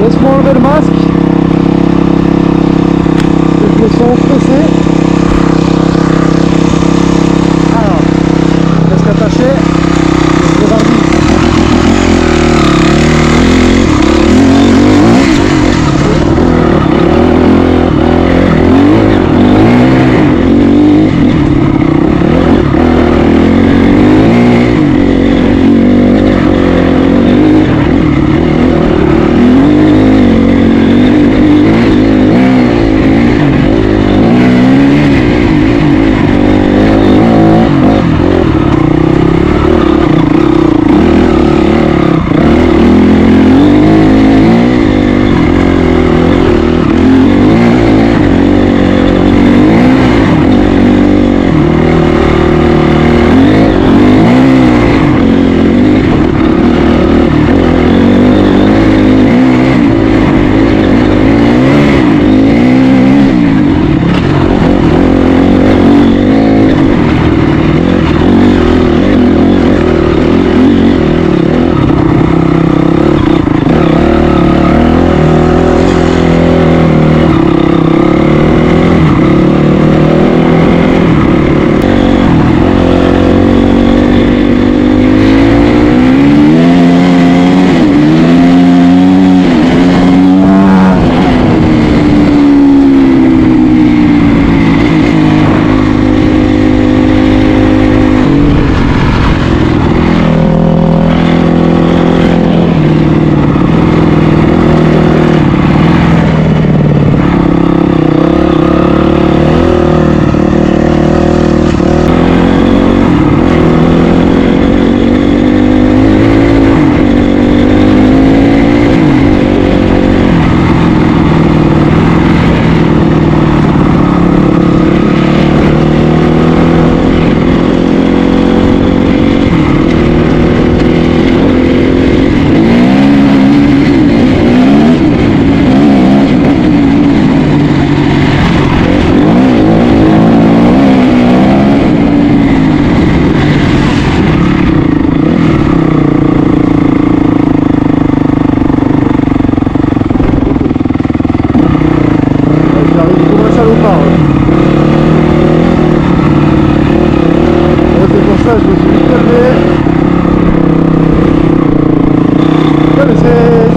Laisse-moi enlever le masque. Je me sens stressé. Alors, casque attaché. Je vais partir.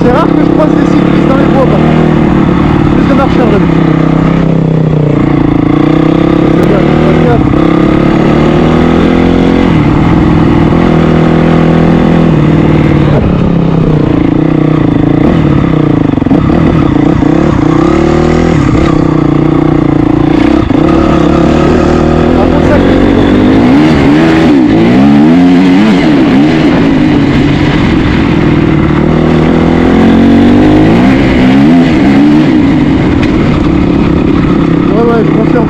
C'est rare que je croise des cyclistes dans les bois, par contre. Plus de marcheurs d'habitude.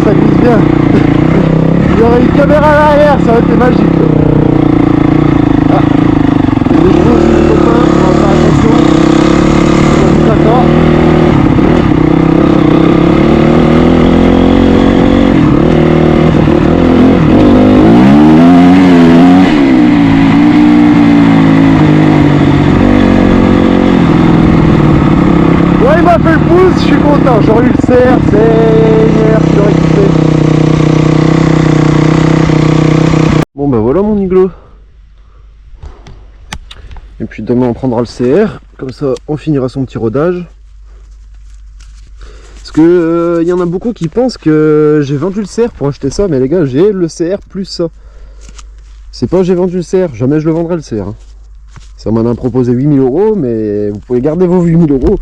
Ça glisse bien. Il y aurait une caméra à l'arrière, ça aurait été magique. Ah. Il y a des chevaux aussi, les copains, on va faire attention. On va d'accord. Ouais, il m'a fait le pouce, je suis content. J'aurais eu le CR, Seigneur, j'aurais kiffé. Bon bah voilà mon iglo. Et puis demain on prendra le CR, comme ça on finira son petit rodage. Parce que y en a beaucoup qui pensent que j'ai vendu le CR pour acheter ça, mais les gars, j'ai le CR plus ça. C'est pas j'ai vendu le CR, jamais je le vendrai le CR. Hein. Ça m'en a proposé 8000 €, mais vous pouvez garder vos 8000 €.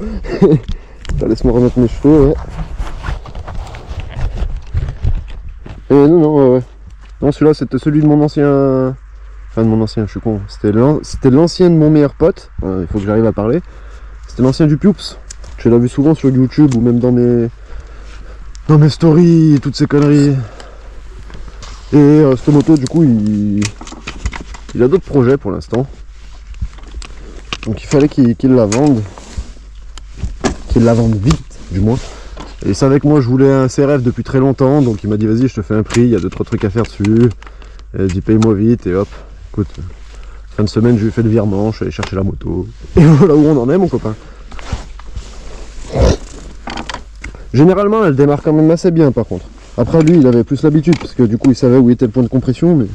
Laisse-moi remettre mes chevaux, ouais. Non, ouais. Non, celui-là c'était celui de mon ancien... Enfin de mon ancien, je suis con. C'était l'ancien de mon meilleur pote. Il faut que j'arrive à parler. C'était l'ancien du Piops. Je l'ai vu souvent sur YouTube ou même dans mes stories, toutes ces conneries. Et cette moto, du coup, il a d'autres projets pour l'instant. Donc il fallait qu'il la vende. Qu'il la vende vite, du moins. Et il savait que moi je voulais un CRF depuis très longtemps, donc il m'a dit vas-y, je te fais un prix, il y a 2-3 trucs à faire dessus. Et il dit paye-moi vite, et hop, écoute, fin de semaine je lui ai fait le virement, je suis allé chercher la moto. Et voilà où on en est mon copain. Généralement, elle démarre quand même assez bien par contre. Après lui, il avait plus l'habitude parce que du coup, il savait où était le point de compression, mais...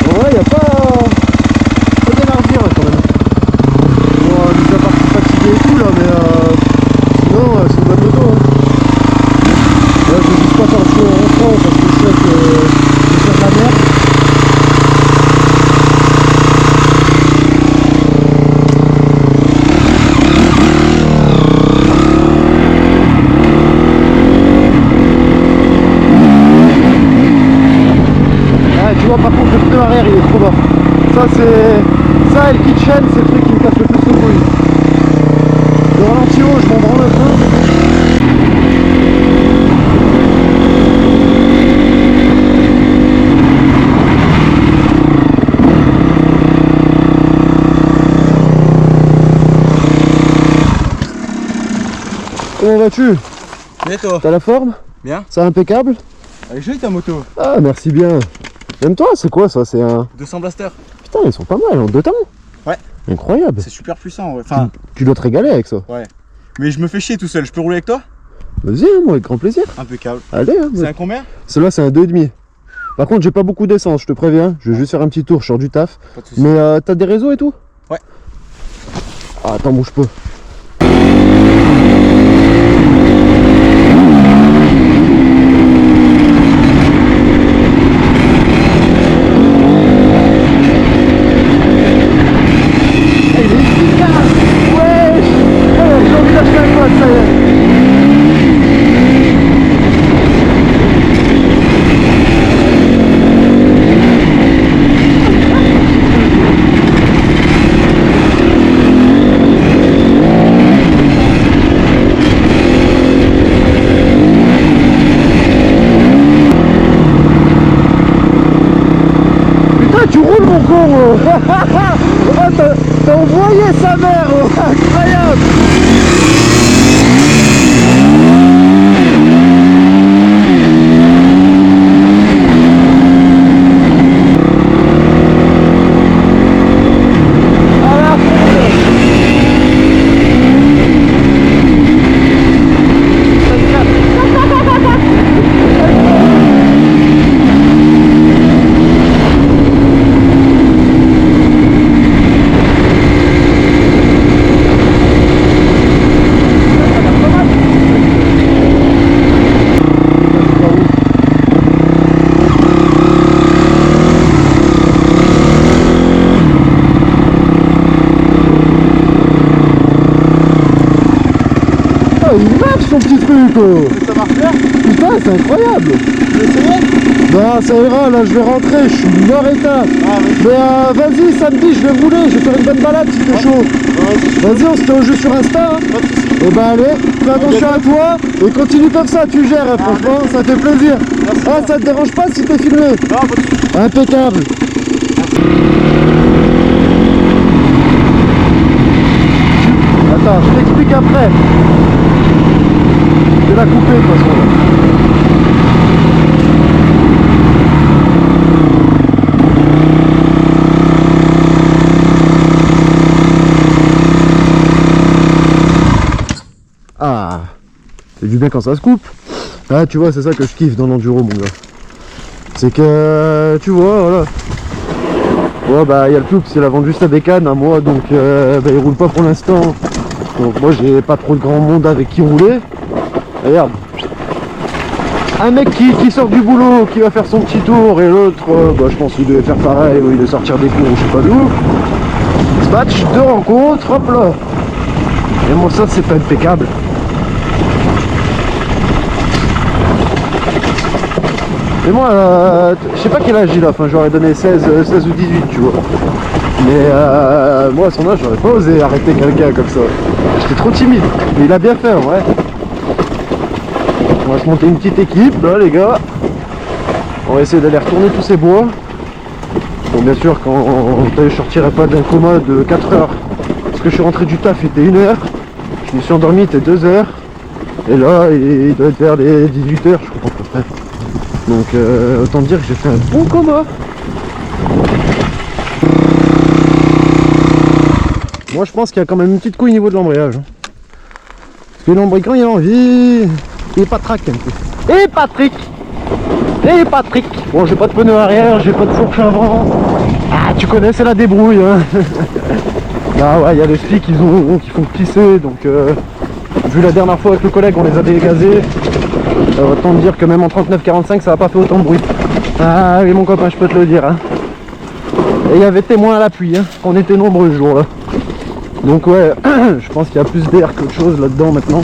Ouais, y a pas d'élargir quand même. Bon, déjà parti fatigué et tout là, mais sinon, c'est une bonne moto. Hein. Là, je vais juste pas faire le show en rentrant parce que je sais que c'est sur la mer. Tu vois, par contre le pneu arrière il est trop bas. Ça et le kitchen, c'est le truc qui me casse le plus le couille. Le ralenti haut, je m'en branle un peu. Comment vas-tu? Et toi? T'as la forme? Bien. C'est impeccable? Elle est jolie ta moto. Ah merci bien. Même toi, c'est quoi ça? C'est un... 200 Blaster. Putain, ils sont pas mal en 2 temps. Ouais. Incroyable. C'est super puissant. Ouais. Enfin, tu dois te régaler avec ça. ouais. Mais je me fais chier tout seul. Je peux rouler avec toi? Vas-y, moi avec grand plaisir. Impeccable. Allez. Hein, C'est un combien? Celui-là c'est un 2,5. Par contre, j'ai pas beaucoup d'essence, je te préviens. Je vais juste faire un petit tour, je sors du taf. Pas de soucis. Mais t'as des réseaux et tout? Ouais. Ah, attends, bouge pas. Tu roules mon con. Oh, t'as envoyé sa mère. Incroyable. Il marche son petit truc. Ça marche bien? Putain, c'est incroyable. Tu veux essayer? Bah ça ira, là je vais rentrer, je suis mort état. Ah oui. Mais vas-y, samedi je vais rouler, je vais faire une bonne balade si t'es chaud. Vas-y, on se fait au jeu sur Insta. Hein. Pas de soucis. Et bah allez, fais attention à toi et continue comme ça, tu gères, hein, franchement, ça fait plaisir. Merci. Ah, ça te dérange pas si t'es filmé? Non, pas de soucis. Impeccable. Attends, je t'explique après. Je vais la couper de toute façon là. Ah, c'est du bien quand ça se coupe. Ah, tu vois, c'est ça que je kiffe dans l'enduro, mon gars. C'est que, tu vois, voilà. Ouais, bah, il y a le Ploups, il a vendu sa bécane à moi, donc bah, il roule pas pour l'instant. Donc moi, j'ai pas trop de grand monde avec qui rouler. Regarde. Un mec qui sort du boulot, qui va faire son petit tour, et l'autre, bah, je pense qu'il devait faire pareil, ou il devait sortir des cours, je sais pas d'où. Dispatch, 2 rencontres, hop là. Et moi, ça, c'est pas impeccable. Et moi, je sais pas quel âge il a, enfin j'aurais donné 16 ou 18, tu vois. Mais moi à son âge, j'aurais pas osé arrêter quelqu'un comme ça. J'étais trop timide, mais il a bien fait en vrai. On va se monter une petite équipe, là les gars. On va essayer d'aller retourner tous ces bois. Bon, bien sûr, quand je sortirai pas d'un coma de 4 heures, parce que je suis rentré du taf, il était 1 heure. Je me suis endormi, il était 2 heures. Et là, il doit être vers les 18 heures, je crois à peu près. Donc autant dire que j'ai fait un bon coma. Moi je pense qu'il y a quand même une petite couille au niveau de l'embrayage. Parce que l'embrayage quand il a envie, il est pas traqué un peu. Et Patrick! Et Patrick! Bon, j'ai pas de pneu arrière, j'ai pas de fourche avant. Ah, tu connais, c'est la débrouille, hein. Ah ouais, il y a des flics qui font pisser, donc vu la dernière fois avec le collègue, on les a dégazés. Autant te dire que même en 39-45, ça a pas fait autant de bruit. Ah oui, mon copain, je peux te le dire, hein. Et il y avait témoin à l'appui, hein. On était nombreux ce jour-là. Donc ouais, je pense qu'il y a plus d'air qu'autre chose là-dedans maintenant.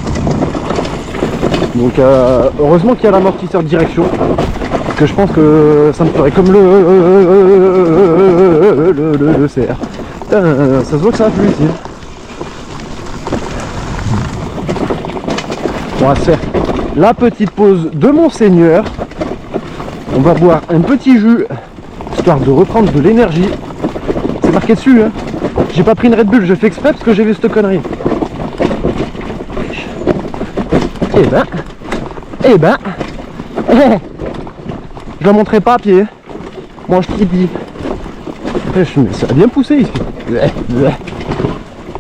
Donc heureusement qu'il y a l'amortisseur de direction. Parce que je pense que ça me ferait comme le CR. Ça se voit que ça a plu ici. On va se faire la petite pause de Monseigneur. On va boire un petit jus, histoire de reprendre de l'énergie. C'est marqué dessus, hein. J'ai pas pris une Red Bull, je fais exprès parce que j'ai vu cette connerie. Eh ben, je la montrerai pas à pied. Moi je t'ai dit. Ça a bien poussé ici.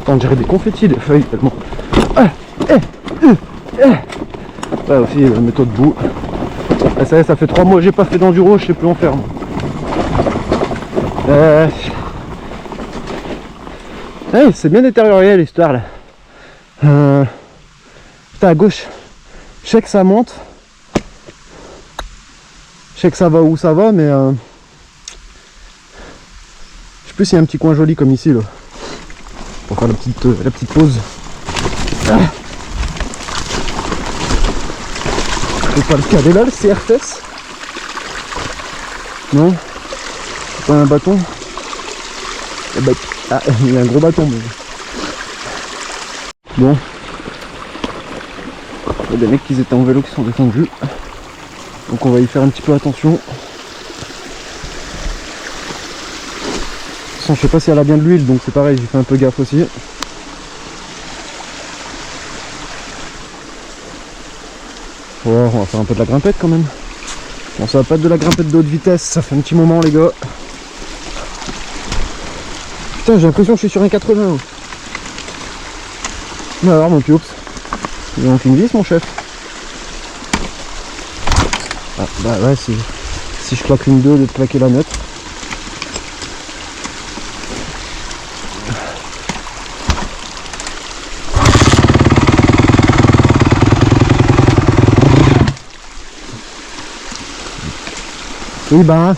On dirait des confettis, des feuilles tellement. Ouais aussi, mets-toi debout. Ah, ça y est, ça fait 3 mois que j'ai pas fait d'enduro, je sais plus en faire. Hey, c'est bien détérioré l'histoire là. Putain, à gauche, je sais que ça monte. Je sais que ça va où ça va, mais je sais plus s'il y a un petit coin joli comme ici là. Pour faire la petite pause. C'est pas le cadet là, le CRFS? Non? C'est pas un bâton? Eh ben, ah, il y a un gros bâton. Mais... Bon. Il y a des mecs qui étaient en vélo qui sont descendus. Donc on va y faire un petit peu attention. De toute façon, je sais pas si elle a bien de l'huile, donc c'est pareil, j'ai fait un peu gaffe aussi. Oh, on va faire un peu de la grimpette quand même. Bon, ça va pas être de la grimpette de haute vitesse, ça fait un petit moment les gars. Putain, j'ai l'impression que je suis sur un 80. Mais alors mon piops, il manque une vis mon chef. Ah bah ouais, si je claque une 2 au lieu de claquer la neutre. Oui bah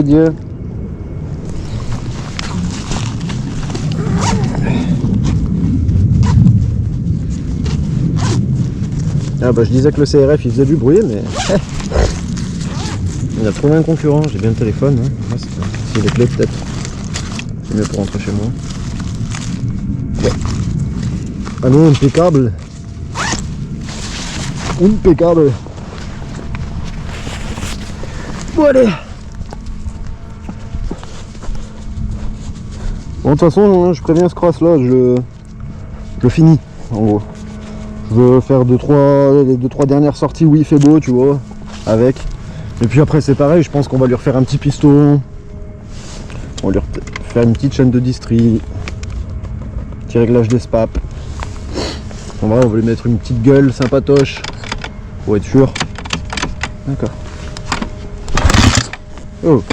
Dieu. Ah bah je disais que le CRF il faisait du bruit, mais il a trouvé un concurrent. J'ai bien le téléphone, hein. Ah, c'est les clés peut-être. C'est mieux pour rentrer chez moi. Ouais. Ah non, impeccable. Impeccable. Bon allez. Bon de toute façon, hein, je préviens ce cross là, je finis en gros. Je veux faire les 2-3 dernières sorties où il fait beau, tu vois, avec. Et puis après c'est pareil, je pense qu'on va lui refaire un petit piston. On va lui faire une petite chaîne de distri. Petit réglage des spap. On va lui mettre une petite gueule sympatoche. Pour être sûr. D'accord. Oh.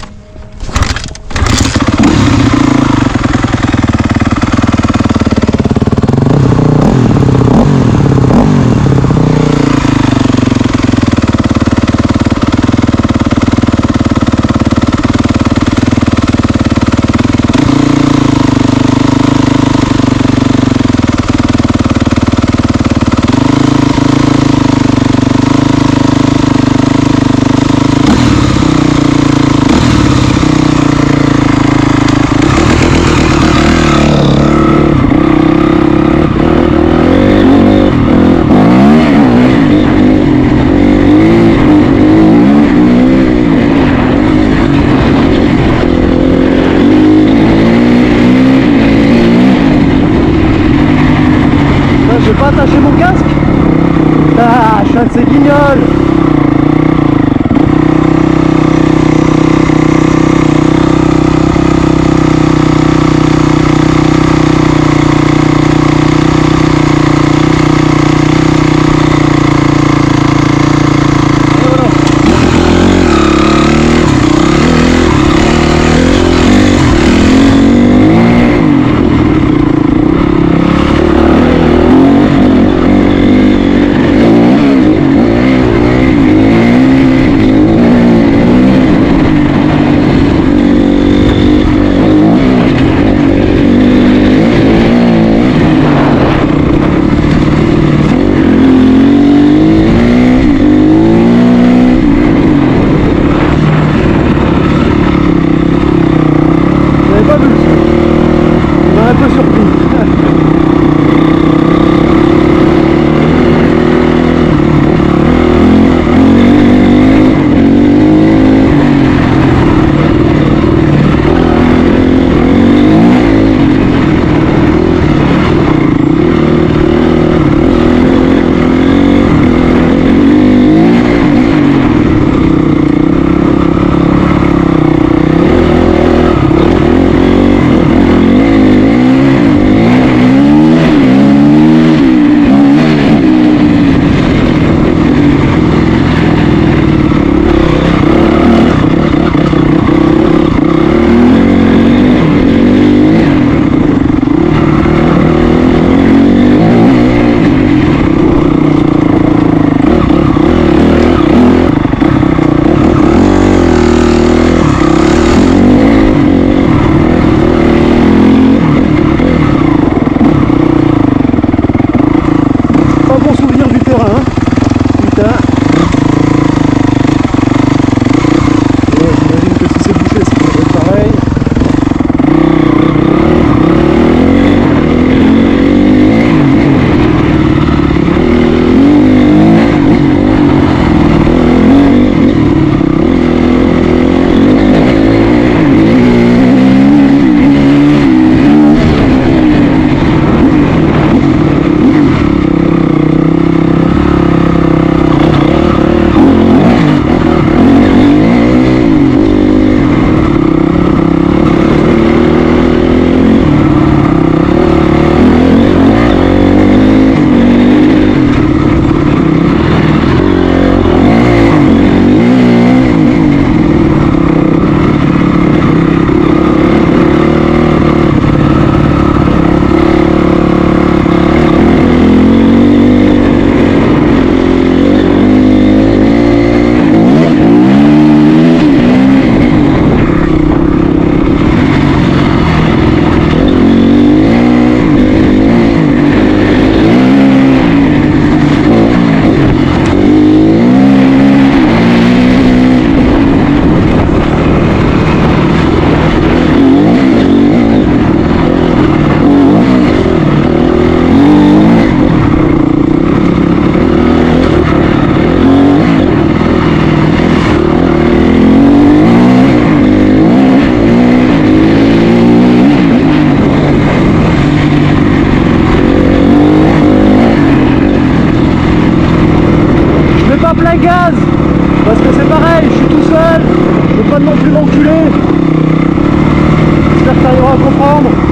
J'ai pas attaché mon casque. Ah, je suis un de ces guignols. la gaz. Parce que c'est pareil, je suis tout seul. Je veux pas non plus m'enculer. J'espère que tu arriveras à comprendre.